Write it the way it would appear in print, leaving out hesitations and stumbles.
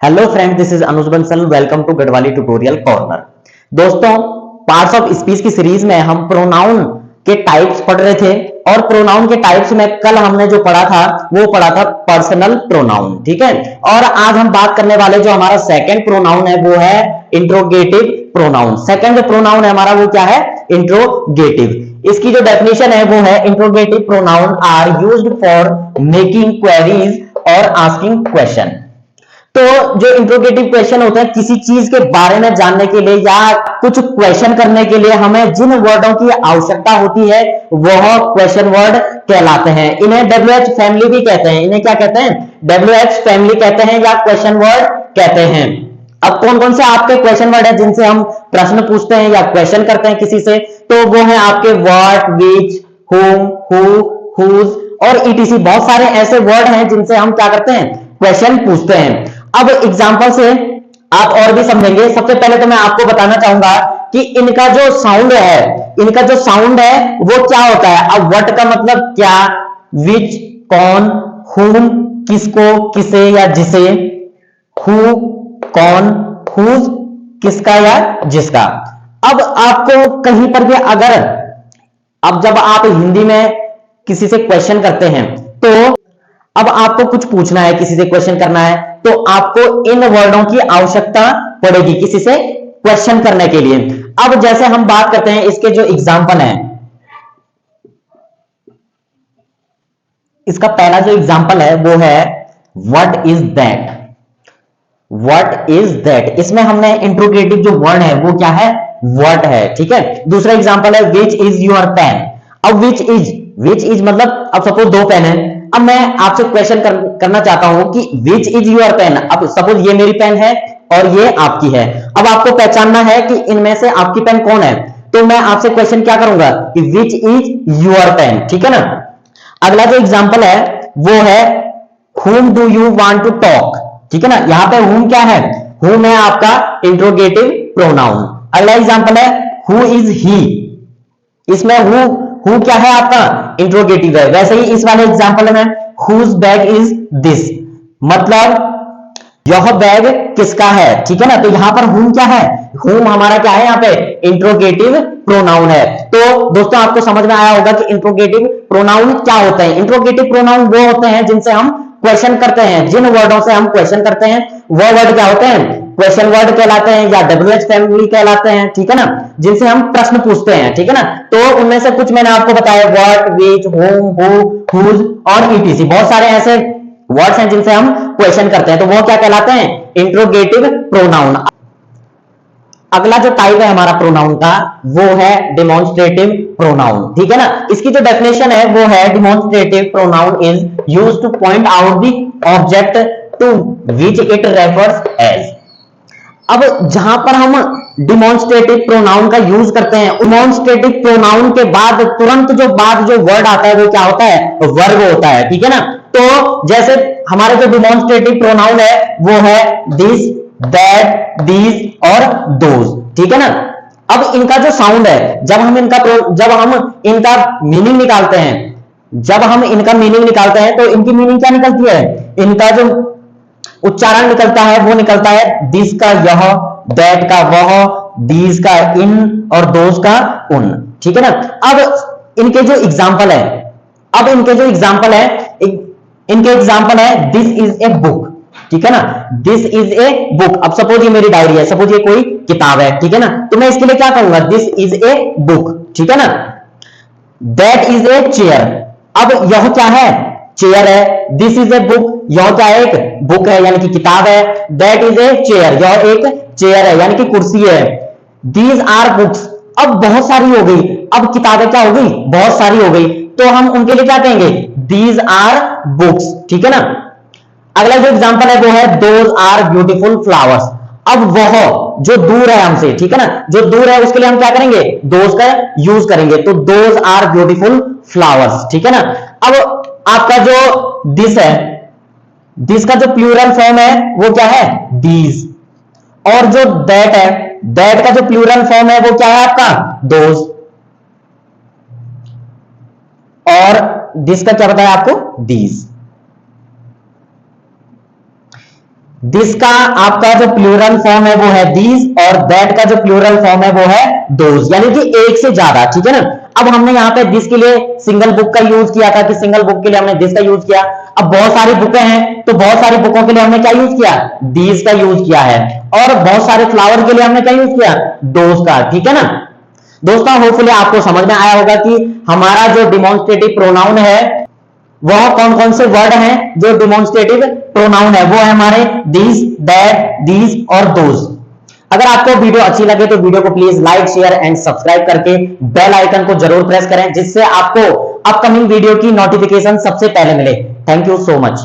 Hello friend, this is Anuj Bansal. Welcome to Garhwali tutorial corner. दोस्तों, parts of speech की series में हम प्रोनाउन के टाइप्स पढ़ रहे थे और प्रोनाउन के टाइप्स में कल हमने जो पढ़ा था वो पढ़ा था पर्सनल प्रोनाउन। ठीक है, और आज हम बात करने वाले जो हमारा सेकंड प्रोनाउन है वो है इंट्रोगेटिव प्रोनाउन। सेकंड जो प्रोनाउन है हमारा वो क्या है? इंट्रोगेटिव। इसकी जो डेफिनेशन है वो है interrogative pronoun are used for making queries और आस्किंग क्वेश्चन। तो जो इंट्रोगेटिव क्वेश्चन होते हैं किसी चीज के बारे में जानने के लिए या कुछ क्वेश्चन करने के लिए हमें जिन वर्डों की आवश्यकता होती है वह क्वेश्चन वर्ड कहलाते हैं। इन्हें WH फैमिली भी कहते हैं। इन्हें क्या कहते हैं? WH फैमिली कहते हैं या क्वेश्चन वर्ड कहते हैं। अब कौन कौन से आपके क्वेश्चन वर्ड है जिनसे हम प्रश्न पूछते हैं या क्वेश्चन करते हैं किसी से? तो वो है आपके व्हाट, विच, हुम, हु, हुज और ETC। बहुत सारे ऐसे वर्ड हैं जिनसे हम क्या करते हैं? क्वेश्चन पूछते हैं। अब एग्जांपल से आप और भी समझेंगे। सबसे पहले तो मैं आपको बताना चाहूंगा कि इनका जो साउंड है वो क्या होता है। अब व्हाट का मतलब क्या, विच कौन, हुम किसको, किसे या जिसे, हु कौन, हुज किसका या जिसका। अब आपको कहीं पर भी अगर अब जब आप हिंदी में किसी से क्वेश्चन करते हैं तो अब आपको कुछ पूछना है, किसी से क्वेश्चन करना है तो आपको इन वर्डों की आवश्यकता पड़ेगी किसी से क्वेश्चन करने के लिए। अब जैसे हम बात करते हैं, इसके जो एग्जाम्पल है, इसका पहला जो एग्जाम्पल है वो है what is that. What is that, इसमें हमने इंट्रोगेटिव जो वर्ड है वो क्या है? व्हाट है। ठीक है। दूसरा एग्जाम्पल है विच इज योर पेन। अब विच इज मतलब अब सपोज दो पेन है। अब मैं आपसे क्वेश्चन करना चाहता हूं कि विच इज योर पेन। अब सपोज ये मेरी पेन है और ये आपकी है। अब आपको पहचानना है कि इनमें से आपकी पेन कौन है। तो मैं आपसे क्वेश्चन क्या करूंगा कि विच इज योर पेन। ठीक है ना। अगला जो एग्जाम्पल है वो है whom do you want to talk। ठीक है ना। यहां पे whom क्या है? whom है आपका इंट्रोगेटिव प्रोनाउन। अगला एग्जाम्पल है who is he। इसमें who क्या है आपका? इंट्रोगेटिव है। वैसे ही इस वाले एग्जाम्पल में whose bag is this, मतलब यह बैग किसका है। ठीक है ना। तो यहां पर whom क्या है? whom हमारा क्या है? यहाँ पे इंट्रोगेटिव प्रोनाउन है। तो दोस्तों आपको समझ में आया होगा कि इंट्रोगेटिव प्रोनाउन क्या होते हैं। इंट्रोगेटिव प्रोनाउन वो होते हैं जिनसे हम क्वेश्चन करते हैं। जिन वर्डों से हम क्वेश्चन करते हैं वो वर्ड क्या होते हैं? क्वेश्चन वर्ड कहलाते हैं या WH फैमिली कहलाते हैं। ठीक है ना। जिनसे हम प्रश्न पूछते हैं। ठीक है ना। तो उनमें से कुछ मैंने आपको बताया, what, which, whom, who, whose और ETC। बहुत सारे ऐसे वर्ड्स हैं जिनसे हम क्वेश्चन करते हैं तो वो क्या कहलाते हैं? Interrogative pronoun. अगला जो टाइप है हमारा प्रोनाउन का वो है डिमॉन्स्ट्रेटिव प्रोनाउन। ठीक है ना। इसकी जो डेफिनेशन है वो है demonstrative pronoun is used to point out the object to which it refers as. अब जहां पर हम डिमॉन्स्ट्रेटिव प्रोनाउन का यूज करते हैं, डिमॉन्स्ट्रेटिव प्रोनाउन के बाद तुरंत जो वर्ड आता है वो क्या होता है? वर्ब होता है। ठीक है ना। तो जैसे हमारे जो डिमॉन्स्ट्रेटिव प्रोनाउन है वो है दिस, दैट, दीज और दोज। ठीक है ना। अब इनका जो साउंड है जब हम इनका मीनिंग निकालते हैं तो इनकी मीनिंग क्या निकलती है? इनका जो उच्चारण निकलता है वो निकलता है दिस का यह, दैट का वह, दीज का इन और दोज का उन। ठीक है ना। अब इनके जो एग्जाम्पल है दिस इज ए बुक। ठीक है ना। This is a book. अब सपोज ये मेरी डायरी है, सपोज ये कोई किताब है। ठीक है ना। तो मैं इसके लिए क्या कहूंगा? This is a book. ठीक है ना। That is a chair. अब यह क्या है? चेयर है। दिस इज ए बुक, यह क्या है? एक बुक है यानी कि किताब है। दैट इज ए चेयर, यह एक चेयर है यानी कि कुर्सी है। दीज आर बुक्स, अब बहुत सारी हो गई। अब किताबें क्या हो गई? बहुत सारी हो गई। तो हम उनके लिए क्या कहेंगे? These are books. ठीक है ना। अगला जो एग्जांपल है वो है दोज आर ब्यूटीफुल फ्लावर्स। अब वह जो दूर है हमसे, ठीक है ना, जो दूर है उसके लिए हम क्या करेंगे? दोज का यूज करेंगे। तो दोज आर ब्यूटीफुल फ्लावर्स। ठीक है ना। अब आपका जो दिस है, दिस का जो प्लूरल फॉर्म है वो क्या है? दीज। और जो दैट है, दैट का जो प्लूरल फॉर्म है वो क्या है आपका? दोज। और दिस का क्या बताया आपको? दीज। दिस का आपका जो प्लूरल फॉर्म है वो है दीज, और दैट का जो प्लूरल फॉर्म है वो है दोज, यानी कि एक से ज्यादा, ठीक है ना। अब हमने यहाँ पे दिस के लिए सिंगल बुक का यूज किया था कि सिंगल बुक के लिए हमने दिस का यूज किया। अब बहुत सारी बुकें हैं तो बहुत सारी बुकों के लिए हमने क्या यूज किया, दीज का यूज किया है, और बहुत सारे फ्लावर के लिए हमने क्या यूज किया, दोज का, ठीक है ना। दोस्तों होपफुली आपको समझ में आया होगा कि हमारा जो डिमॉन्स्ट्रेटिव प्रोनाउन है वह कौन कौन से वर्ड हैं जो डिमॉन्स्ट्रेटिव प्रोनाउन है, वो है हमारे दिस, दैट, दीज और दोज। अगर आपको वीडियो अच्छी लगे तो वीडियो को please like, share and subscribe करके बेल आइकन को जरूर प्रेस करें, जिससे आपको अपकमिंग वीडियो की नोटिफिकेशन सबसे पहले मिले। Thank you so much.